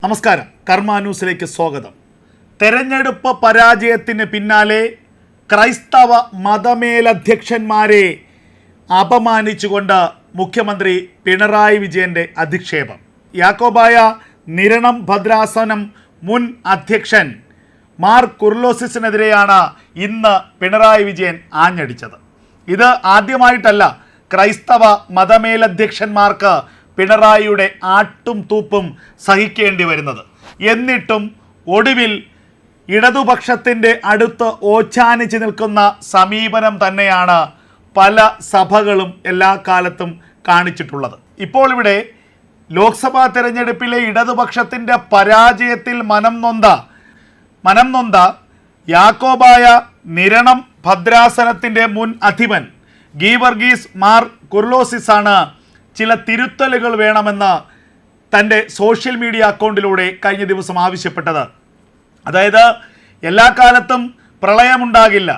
നമസ്കാരം, കർമ്മ ന്യൂസിലേക്ക് സ്വാഗതം. തെരഞ്ഞെടുപ്പ് പരാജയത്തിന് പിന്നാലെ ക്രൈസ്തവ മതമേലധ്യക്ഷന്മാരെ അപമാനിച്ചുകൊണ്ട് മുഖ്യമന്ത്രി പിണറായി വിജയൻ്റെ അധിക്ഷേപം. യാക്കോബായ നിരണം ഭദ്രാസനം മുൻ അധ്യക്ഷൻ മാർ കുർലോസിസിനെതിരെയാണ് ഇന്ന് പിണറായി വിജയൻ ആഞ്ഞടിച്ചത്. ഇത് ആദ്യമായിട്ടല്ല ക്രൈസ്തവ മതമേലധ്യക്ഷന്മാർക്ക് പിണറായിയുടെ ആട്ടും തൂപ്പും സഹിക്കേണ്ടി വരുന്നത്. എന്നിട്ടും ഒടുവിൽ ഇടതുപക്ഷത്തിൻ്റെ അടുത്ത് ഓച്ചാനിച്ച് നിൽക്കുന്ന സമീപനം തന്നെയാണ് പല സഭകളും എല്ലാ കാലത്തും കാണിച്ചിട്ടുള്ളത്. ഇപ്പോൾ ഇവിടെ ലോക്സഭാ തെരഞ്ഞെടുപ്പിലെ ഇടതുപക്ഷത്തിൻ്റെ പരാജയത്തിൽ മനം നൊന്ത യാക്കോബായ നിരണം ഭദ്രാസനത്തിൻ്റെ മുൻ അധിപൻ ഗീവർഗീസ് മാർ കുർലോസിസാണ് ചില തിരുത്തലുകൾ വേണമെന്ന് തൻ്റെ സോഷ്യൽ മീഡിയ അക്കൗണ്ടിലൂടെ കഴിഞ്ഞ ദിവസം ആവശ്യപ്പെട്ടത്. അതായത് എല്ലാ കാലത്തും പ്രളയമുണ്ടാകില്ല,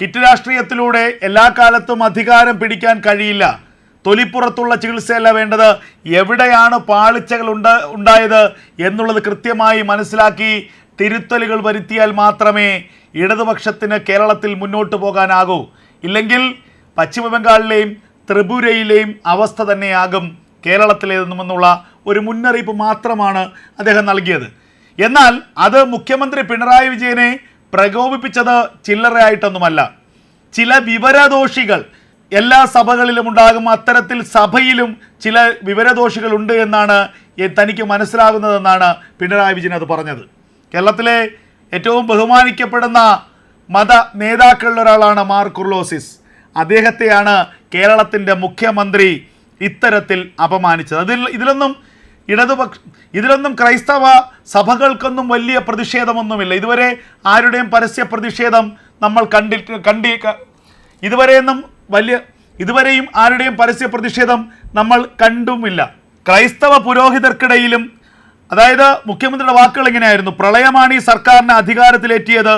കിറ്റ് രാഷ്ട്രീയത്തിലൂടെ എല്ലാ കാലത്തും അധികാരം പിടിക്കാൻ കഴിയില്ല, തൊലിപ്പുറത്തുള്ള ചികിത്സയല്ല വേണ്ടത്, എവിടെയാണ് പാളിച്ചകൾ ഉണ്ടായത് എന്നുള്ളത് കൃത്യമായി മനസ്സിലാക്കി തിരുത്തലുകൾ വരുത്തിയാൽ മാത്രമേ ഇടതുപക്ഷത്തിന് കേരളത്തിൽ മുന്നോട്ട് പോകാനാകൂ. ഇല്ലെങ്കിൽ പശ്ചിമ ബംഗാളിലെയും ത്രിപുരയിലെയും അവസ്ഥ തന്നെയാകും കേരളത്തിലേതെന്നുമെന്നുള്ള ഒരു മുന്നറിയിപ്പ് മാത്രമാണ് അദ്ദേഹം നൽകിയത്. എന്നാൽ അത് മുഖ്യമന്ത്രി പിണറായി വിജയനെ പ്രകോപിപ്പിച്ചത് ചില്ലറയായിട്ടൊന്നുമല്ല. ചില വിവരദോഷികൾ എല്ലാ സഭകളിലും ഉണ്ടാകും, അത്തരത്തിൽ സഭയിലും ചില വിവരദോഷികൾ ഉണ്ട് എന്നാണ് തനിക്ക് മനസ്സിലാകുന്നതെന്നാണ് പിണറായി വിജയൻ അത് പറഞ്ഞത്. കേരളത്തിലെ ഏറ്റവും ബഹുമാനിക്കപ്പെടുന്ന മത നേതാക്കളിലൊരാളാണ് മാർ കുർലോസിസ്. അദ്ദേഹത്തെയാണ് കേരളത്തിൻ്റെ മുഖ്യമന്ത്രി ഇത്തരത്തിൽ അപമാനിച്ചത്. ഇതിലൊന്നും ക്രൈസ്തവ സഭകൾക്കൊന്നും വലിയ പ്രതിഷേധമൊന്നുമില്ല. ഇതുവരെ ആരുടെയും പരസ്യ പ്രതിഷേധം നമ്മൾ ഇതുവരെയും ആരുടെയും പരസ്യ പ്രതിഷേധം നമ്മൾ കണ്ടുമില്ല. ക്രൈസ്തവ പുരോഹിതർക്കിടയിലും, അതായത് മുഖ്യമന്ത്രിയുടെ വാക്കുകൾ എങ്ങനെയായിരുന്നു: പ്രളയമാണ് ഈ സർക്കാരിനെ അധികാരത്തിലേറ്റിയത്,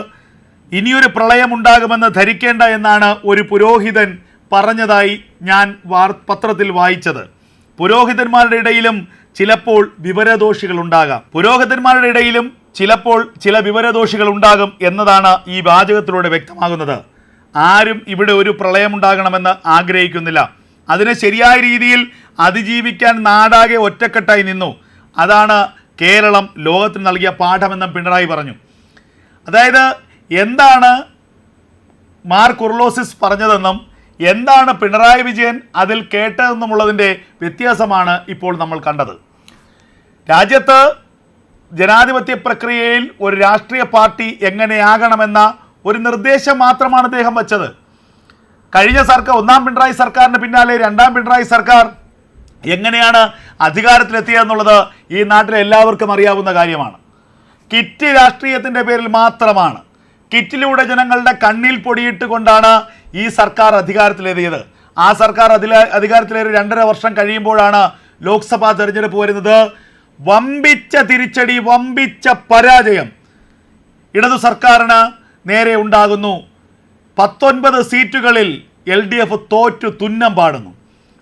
ഇനിയൊരു പ്രളയം ഉണ്ടാകുമെന്ന് ധരിക്കേണ്ട എന്നാണ് ഒരു പുരോഹിതൻ പറഞ്ഞതായി ഞാൻ പത്രത്തിൽ വായിച്ചത്. പുരോഹിതന്മാരുടെ ഇടയിലും ചിലപ്പോൾ വിവരദോഷികൾ ഉണ്ടാകും എന്നതാണ് ഈ വാചകത്തിലൂടെ വ്യക്തമാകുന്നത്. ആരും ഇവിടെ ഒരു പ്രളയം ഉണ്ടാകണമെന്ന് ആഗ്രഹിക്കുന്നില്ല. അതിനെ ശരിയായ രീതിയിൽ അതിജീവിക്കാൻ നാടാകെ ഒറ്റക്കെട്ടായി നിന്നു. അതാണ് കേരളം ലോകത്തിന് നൽകിയ പാഠമെന്നും പിണറായി പറഞ്ഞു. അതായത് എന്താണ് മാർ കുർലോസിസ് പറഞ്ഞതെന്നും എന്താണ് പിണറായി വിജയൻ അതിൽ കേട്ടതെന്നുമുള്ളതിൻ്റെ വ്യത്യാസമാണ് ഇപ്പോൾ നമ്മൾ കണ്ടത്. രാജ്യത്ത് ജനാധിപത്യ പ്രക്രിയയിൽ ഒരു രാഷ്ട്രീയ പാർട്ടി എങ്ങനെയാകണമെന്ന ഒരു നിർദ്ദേശം മാത്രമാണ് അദ്ദേഹം വച്ചത്. കഴിഞ്ഞ സർക്കാർ, ഒന്നാം പിണറായി സർക്കാരിന് പിന്നാലെ രണ്ടാം പിണറായി സർക്കാർ എങ്ങനെയാണ് അധികാരത്തിലെത്തിയതെന്നുള്ളത് ഈ നാട്ടിലെ എല്ലാവർക്കും അറിയാവുന്ന കാര്യമാണ്. കിറ്റ് രാഷ്ട്രീയത്തിൻ്റെ പേരിൽ മാത്രമാണ്, കിറ്റിലൂടെ ജനങ്ങളുടെ കണ്ണിൽ പൊടിയിട്ട് കൊണ്ടാണ് ഈ സർക്കാർ അധികാരത്തിലേറിയത്. ആ സർക്കാർ അധികാരത്തിലേറി 2.5 വർഷം കഴിയുമ്പോഴാണ് ലോക്സഭാ തെരഞ്ഞെടുപ്പ് വരുന്നത്. വമ്പിച്ച തിരിച്ചടി, വമ്പിച്ച പരാജയം ഇടതു സർക്കാരിന് നേരെ ഉണ്ടാകുന്നു. 19 സീറ്റുകളിൽ LDF തോറ്റു തുന്നം പാടുന്നു.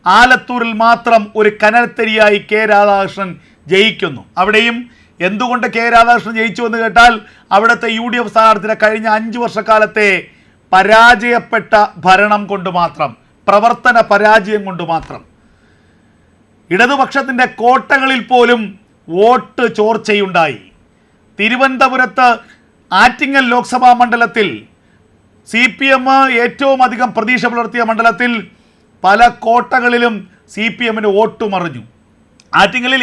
ആലത്തൂരിൽ മാത്രം ഒരു കനൽത്തരിയായി കെ രാധാകൃഷ്ണൻ ജയിക്കുന്നു. അവിടെയും എന്തുകൊണ്ട് കെ രാധാകൃഷ്ണൻ ജയിച്ചു എന്ന് കേട്ടാൽ അവിടുത്തെ UDF സ്ഥാനാർത്ഥിയുടെ കഴിഞ്ഞ 5 വർഷക്കാലത്തെ പരാജയപ്പെട്ട ഭരണം കൊണ്ട് മാത്രം, പ്രവർത്തന പരാജയം കൊണ്ട് മാത്രം. ഇടതുപക്ഷത്തിൻ്റെ കോട്ടകളിൽ പോലും വോട്ട് ചോർച്ചയുണ്ടായി. തിരുവനന്തപുരത്ത് ആറ്റിങ്ങൽ ലോക്സഭാ മണ്ഡലത്തിൽ CPM ഏറ്റവും അധികം പ്രതീക്ഷ പുലർത്തിയ മണ്ഡലത്തിൽ പല കോട്ടകളിലും CPM വോട്ട് മറിഞ്ഞു. ആറ്റിങ്ങലിൽ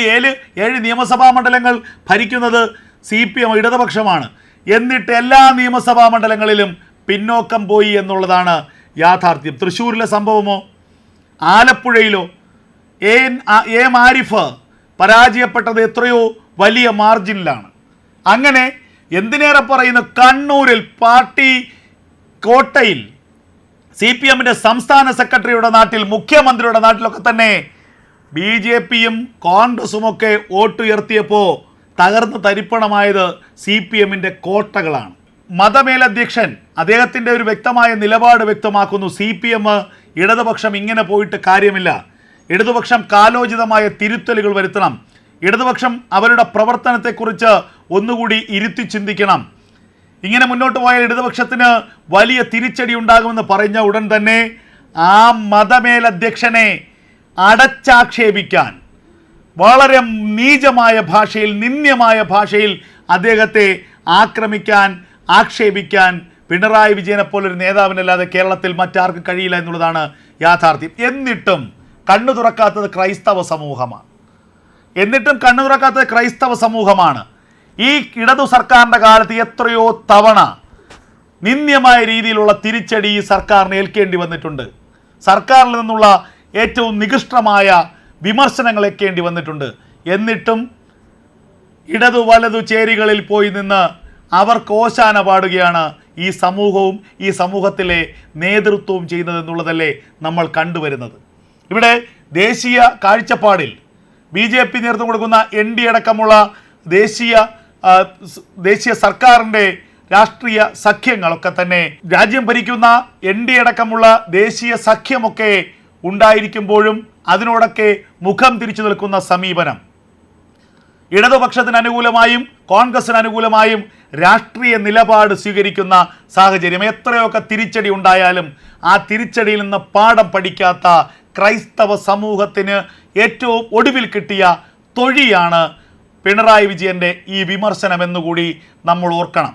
7 നിയമസഭാ മണ്ഡലങ്ങൾ ഭരിക്കുന്നത് CPM ഇടതുപക്ഷമാണ്. എന്നിട്ട് എല്ലാ നിയമസഭാ മണ്ഡലങ്ങളിലും പിന്നോക്കം പോയി എന്നുള്ളതാണ് യാഥാർത്ഥ്യം. തൃശ്ശൂരിലെ സംഭവമോ ആലപ്പുഴയിലോ എ മാരിഫ് പരാജയപ്പെട്ടത് എത്രയോ വലിയ മാർജിനിലാണ്. അങ്ങനെ എന്തിനേറെ പറയുന്നു, കണ്ണൂരിൽ പാർട്ടി കോട്ടയിൽ CPMൻ്റെ സംസ്ഥാന സെക്രട്ടറിയുടെ നാട്ടിൽ, മുഖ്യമന്ത്രിയുടെ നാട്ടിലൊക്കെ തന്നെ BJPയും കോൺഗ്രസുമൊക്കെ വോട്ടുയർത്തിയപ്പോൾ തകർന്ന് തരിപ്പണമായത് CPMൻ്റെ കോട്ടകളാണ്. മതമേലധ്യക്ഷൻ അദ്ദേഹത്തിൻ്റെ ഒരു വ്യക്തമായ നിലപാട് വ്യക്തമാക്കുന്നു. CPM ഇടതുപക്ഷം ഇങ്ങനെ പോയിട്ട് കാര്യമില്ല, ഇടതുപക്ഷം കാലോചിതമായ തിരുത്തലുകൾ വരുത്തണം. ഇടതുപക്ഷം അവരുടെ പ്രവർത്തനത്തെക്കുറിച്ച് ഒന്നുകൂടി ഇരുത്തി ചിന്തിക്കണം. ഇങ്ങനെ മുന്നോട്ട് പോയാൽ ഇടതുപക്ഷത്തിന് വലിയ തിരിച്ചടി ഉണ്ടാകുമെന്ന് പറഞ്ഞ ഉടൻ തന്നെ ആ മതമേലധ്യക്ഷനെ അടച്ചാക്ഷേപിക്കാൻ, വളരെ നീചമായ ഭാഷയിൽ, നിന്ദ്യമായ ഭാഷയിൽ അദ്ദേഹത്തെ ആക്രമിക്കാൻ, ആക്ഷേപിക്കാൻ പിണറായി വിജയനെ പോലൊരു നേതാവിനല്ലാതെ കേരളത്തിൽ മറ്റാർക്കും കഴിയില്ല എന്നുള്ളതാണ് യാഥാർത്ഥ്യം. എന്നിട്ടും കണ്ണു തുറക്കാത്തത് ക്രൈസ്തവ സമൂഹമാണ്. ഈ ഇടതു സർക്കാരിൻ്റെ കാലത്ത് എത്രയോ തവണ നിന്ദ്യമായ രീതിയിലുള്ള തിരിച്ചടി ഈ സർക്കാരിന് ഏൽക്കേണ്ടി വന്നിട്ടുണ്ട്. സർക്കാരിൽ നിന്നുള്ള ഏറ്റവും നികൃഷ്ടമായ വിമർശനങ്ങൾ ഏൽക്കേണ്ടി വന്നിട്ടുണ്ട്. എന്നിട്ടും ഇടതു വലതു ചേരികളിൽ പോയി നിന്ന് അവർക്ക് ഓശാന പാടുകയാണ് ഈ സമൂഹവും ഈ സമൂഹത്തിലെ നേതൃത്വവും ചെയ്യുന്നതെന്നുള്ളതല്ലേ നമ്മൾ കണ്ടുവരുന്നത്. ഇവിടെ ദേശീയ കാഴ്ചപ്പാടിൽ BJP നേതൃത്വം കൊടുക്കുന്ന NDA അടക്കമുള്ള ദേശീയ സർക്കാരിൻ്റെ രാഷ്ട്രീയ സഖ്യങ്ങളൊക്കെ തന്നെ, രാജ്യം ഭരിക്കുന്ന NDA അടക്കമുള്ള ദേശീയ സഖ്യമൊക്കെ ഉണ്ടായിരിക്കുമ്പോഴും അതിനോടൊക്കെ മുഖം തിരിച്ചു നിൽക്കുന്ന സമീപനം, ഇടതുപക്ഷത്തിന് അനുകൂലമായും കോൺഗ്രസിന് അനുകൂലമായും രാഷ്ട്രീയ നിലപാട് സ്വീകരിക്കുന്ന സാഹചര്യം, എത്രയൊക്കെ തിരിച്ചടി ഉണ്ടായാലും ആ തിരിച്ചടിയിൽ നിന്ന് പാഠം പഠിക്കാത്ത ക്രൈസ്തവ സമൂഹത്തിന് ഏറ്റവും ഒടുവിൽ കിട്ടിയ തൊഴിയാണ് പിണറായി വിജയൻ്റെ ഈ വിമർശനം എന്നുകൂടി നമ്മൾ ഓർക്കണം.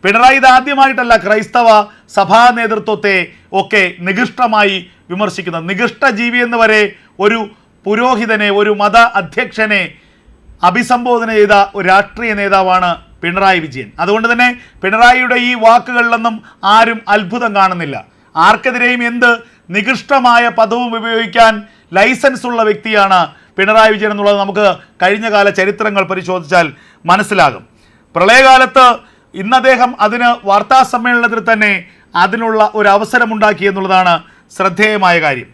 പിണറായി ഇതാദ്യമായിട്ടല്ല ക്രൈസ്തവ സഭാ നേതൃത്വത്തെ ഒക്കെ നികൃഷ്ടമായി വിമർശിക്കുന്നത്. നികൃഷ്ടജീവി എന്ന് വരെ ഒരു പുരോഹിതനെ, ഒരു മത അധ്യക്ഷനെ അഭിസംബോധന ചെയ്ത ഒരു രാഷ്ട്രീയ നേതാവാണ് പിണറായി വിജയൻ. അതുകൊണ്ട് തന്നെ പിണറായിയുടെ ഈ വാക്കുകളിലൊന്നും ആരും അത്ഭുതം കാണുന്നില്ല. ആർക്കെതിരെയും എന്ത് നികൃഷ്ടമായ പദവും ഉപയോഗിക്കാൻ ലൈസൻസ് ഉള്ള വ്യക്തിയാണ് പിണറായി വിജയൻ എന്നുള്ളത് നമുക്ക് കഴിഞ്ഞകാല ചരിത്രങ്ങൾ പരിശോധിച്ചാൽ മനസ്സിലാകും. പ്രളയകാലത്ത് ഇന്ന് അദ്ദേഹം അതിന് വാർത്താ സമ്മേളനത്തിൽ തന്നെ അതിനുള്ള ഒരു അവസരമുണ്ടാക്കി എന്നുള്ളതാണ് ശ്രദ്ധേയമായ കാര്യം.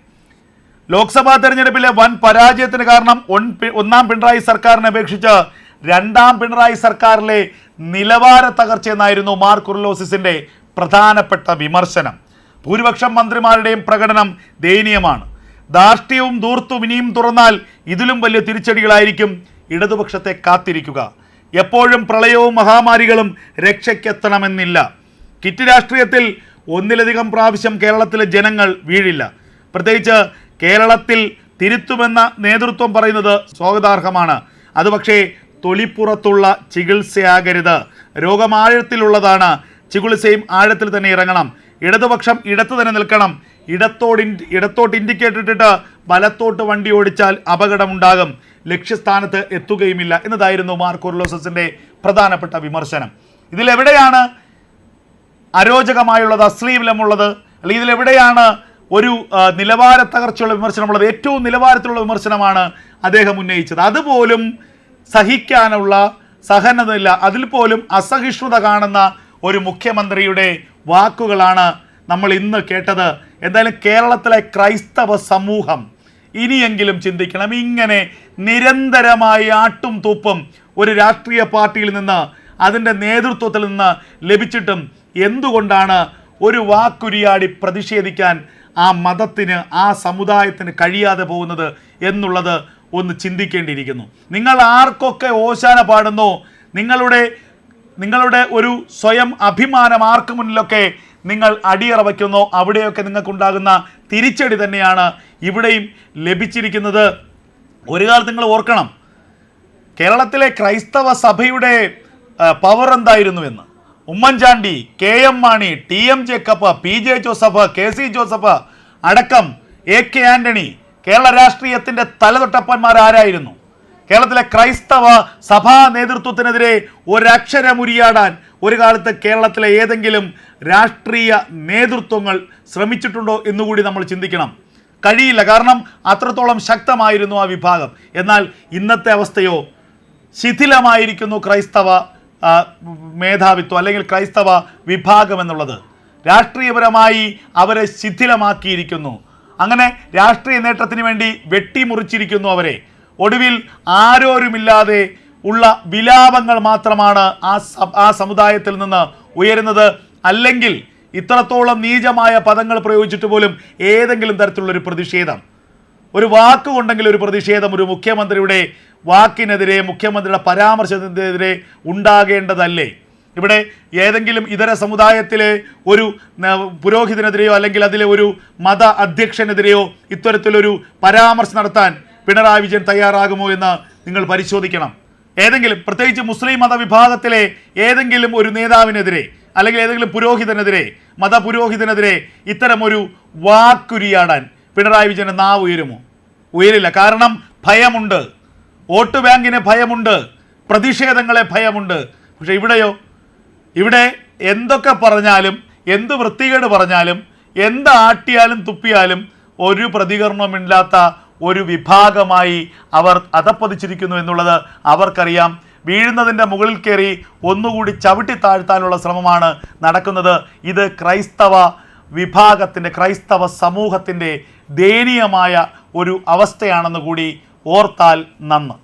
ലോക്സഭാ തെരഞ്ഞെടുപ്പിലെ വൻ പരാജയത്തിന് കാരണം ഒന്നാം പിണറായി സർക്കാരിനെ അപേക്ഷിച്ച് രണ്ടാം പിണറായി സർക്കാരിലെ നിലവാര തകർച്ചയെന്നായിരുന്നു മാർ കുറിലോസിസിൻ്റെ പ്രധാനപ്പെട്ട വിമർശനം. ഭൂരിപക്ഷം മന്ത്രിമാരുടെയും പ്രകടനം ദയനീയമാണ്. ധാർഷ്ട്യവും ധൂർത്തും ഇനിയും തുറന്നാൽ ഇതിലും വലിയ തിരിച്ചടികളായിരിക്കും ഇടതുപക്ഷത്തെ കാത്തിരിക്കുക. എപ്പോഴും പ്രളയവും മഹാമാരികളും രക്ഷയ്ക്കെത്തണമെന്നില്ല. കിറ്റ് രാഷ്ട്രീയത്തിൽ ഒന്നിലധികം പ്രാവശ്യം കേരളത്തിലെ ജനങ്ങൾ വീഴില്ല. പ്രത്യേകിച്ച് കേരളത്തിൽ തിരുത്തുമെന്ന നേതൃത്വം പറയുന്നത് സ്വാഗതാർഹമാണ്. അത് പക്ഷേ തൊലിപ്പുറത്തുള്ള ചികിത്സയാകരുത്. രോഗം ആഴത്തിലുള്ളതാണ്. ചികിത്സയും ആഴത്തിൽ തന്നെ ഇറങ്ങണം. ഇടതുപക്ഷം ഇടത്ത് തന്നെ നിൽക്കണം. ഇടത്തോട്ട് ഇൻഡിക്കേറ്റർ ഇട്ടിട്ട് വലത്തോട്ട് വണ്ടി ഓടിച്ചാൽ അപകടമുണ്ടാകും, ലക്ഷ്യസ്ഥാനത്ത് എത്തുകയുമില്ല എന്നതായിരുന്നു മാർ കുറിലോസിന്റെ പ്രധാനപ്പെട്ട വിമർശനം. ഇതിലെവിടെയാണ് അരോചകമായുള്ളത്, അശ്ലീലമുള്ളത്, അല്ലെങ്കിൽ ഇതിലെവിടെയാണ് ഒരു നിലവാര തകർച്ചയുള്ള വിമർശനമുള്ളത്? ഏറ്റവും നിലവാരത്തിലുള്ള വിമർശനമാണ് അദ്ദേഹം ഉന്നയിച്ചത്. അതുപോലും സഹിക്കാനുള്ള സഹനതയില്ല, അതിൽ പോലും അസഹിഷ്ണുത കാണുന്ന ഒരു മുഖ്യമന്ത്രിയുടെ വാക്കുകളാണ് നമ്മൾ ഇന്ന് കേട്ടത്. എന്തായാലും കേരളത്തിലെ ക്രൈസ്തവ സമൂഹം ഇനിയെങ്കിലും ചിന്തിക്കണം. ഇങ്ങനെ നിരന്തരമായി ആട്ടും തൂപ്പും ഒരു രാഷ്ട്രീയ പാർട്ടിയിൽ നിന്ന്, അതിൻ്റെ നേതൃത്വത്തിൽ നിന്ന് ലഭിച്ചിട്ടും എന്തുകൊണ്ടാണ് ഒരു വാക്കുരിയാടി പ്രതിഷേധിക്കാൻ ആ മതത്തിന്, ആ സമുദായത്തിന് കഴിയാതെ പോകുന്നത് എന്നുള്ളത് ഒന്ന് ചിന്തിക്കേണ്ടിയിരിക്കുന്നു. നിങ്ങൾ ആർക്കൊക്കെ ഓശാന പാടുന്നോ, നിങ്ങളുടെ ഒരു സ്വയം അഭിമാനം ആർക്ക് മുന്നിലൊക്കെ നിങ്ങൾ അടിയറ വയ്ക്കുന്നോ, അവിടെയൊക്കെ നിങ്ങൾക്കുണ്ടാകുന്ന തിരിച്ചടി തന്നെയാണ് ഇവിടെയും ലഭിച്ചിരിക്കുന്നത്. ഒരു കാലത്ത് നിങ്ങൾ ഓർക്കണം, കേരളത്തിലെ ക്രൈസ്തവ സഭയുടെ പവർ എന്തായിരുന്നുവെന്ന്. Oommen Chandy, KM Mani, TM Jacob, PJ Joseph, KC Joseph അടക്കം AK ആന്റണി, കേരള രാഷ്ട്രീയത്തിൻ്റെ തലതൊട്ടപ്പന്മാരാരായിരുന്നു? കേരളത്തിലെ ക്രൈസ്തവ സഭാ നേതൃത്വത്തിനെതിരെ ഒരക്ഷരമുരിയാടാൻ ഒരു കാലത്ത് കേരളത്തിലെ ഏതെങ്കിലും രാഷ്ട്രീയ നേതൃത്വങ്ങൾ ശ്രമിച്ചിട്ടുണ്ടോ എന്നുകൂടി നമ്മൾ ചിന്തിക്കണം. കഴിയില്ല, കാരണം അത്രത്തോളം ശക്തമായിരുന്നു ആ വിഭാഗം. എന്നാൽ ഇന്നത്തെ അവസ്ഥയോ, ശിഥിലമായിരിക്കുന്നു ക്രൈസ്തവ മേധാവിത്വം അല്ലെങ്കിൽ ക്രൈസ്തവ വിഭാഗം എന്നുള്ളത്. രാഷ്ട്രീയപരമായി അവരെ ശിഥിലമാക്കിയിരിക്കുന്നു. അങ്ങനെ രാഷ്ട്രീയ നേട്ടത്തിന് വേണ്ടി വെട്ടിമുറിച്ചിരിക്കുന്നു അവരെ. ഒടുവിൽ ആരോരുമില്ലാതെ ഉള്ള വിലാപങ്ങൾ മാത്രമാണ് ആ സമുദായത്തിൽ നിന്ന് ഉയരുന്നത്. അല്ലെങ്കിൽ ഇത്രത്തോളം നീചമായ പദങ്ങൾ പ്രയോഗിച്ചിട്ട് പോലും ഏതെങ്കിലും തരത്തിലുള്ളൊരു പ്രതിഷേധം ഒരു വാക്കുകൊണ്ടെങ്കിൽ ഒരു പ്രതിഷേധം ഒരു മുഖ്യമന്ത്രിയുടെ വാക്കിനെതിരെ, മുഖ്യമന്ത്രിയുടെ പരാമർശത്തിനെതിരെ ഉണ്ടാകേണ്ടതല്ലേ? ഇവിടെ ഏതെങ്കിലും ഇതര സമുദായത്തിലെ ഒരു പുരോഹിതനെതിരെയോ അല്ലെങ്കിൽ അതിലെ ഒരു മത അധ്യക്ഷനെതിരെയോ ഇത്തരത്തിലൊരു പരാമർശം നടത്താൻ പിണറായി വിജയൻ തയ്യാറാകുമോ എന്ന് നിങ്ങൾ പരിശോധിക്കണം. ഏതെങ്കിലും പ്രത്യേകിച്ച് മുസ്ലിം മതവിഭാഗത്തിലെ ഏതെങ്കിലും ഒരു നേതാവിനെതിരെ അല്ലെങ്കിൽ ഏതെങ്കിലും പുരോഹിതനെതിരെ, മതപുരോഹിതനെതിരെ ഇത്തരമൊരു വാക്കുരിയാടാൻ പിണറായി വിജയൻ്റെ നാവ് ഉയരുമോ? ഉയരില്ല. കാരണം ഭയമുണ്ട്, വോട്ട് ബാങ്കിന് ഭയമുണ്ട്, പ്രതിഷേധങ്ങളെ ഭയമുണ്ട്. പക്ഷെ ഇവിടെയോ? ഇവിടെ എന്തൊക്കെ പറഞ്ഞാലും, എന്ത് വൃത്തികേട് പറഞ്ഞാലും, എന്ത് ആട്ടിയാലും തുപ്പിയാലും ഒരു പ്രതികരണമില്ലാത്ത ഒരു വിഭാഗമായി അവർ അധപ്പതിച്ചിരിക്കുന്നു എന്നുള്ളത് അവർക്കറിയാം. വീഴുന്നതിൻ്റെ മുകളിൽ കയറി ഒന്നുകൂടി ചവിട്ടി താഴ്ത്താനുള്ള ശ്രമമാണ് നടക്കുന്നത്. ഇത് ക്രൈസ്തവ വിഭാഗത്തിൻ്റെ, ക്രൈസ്തവ സമൂഹത്തിൻ്റെ ദയനീയമായ ഒരു അവസ്ഥയാണെന്ന് കൂടി ഓർത്താൽ നന്ന്.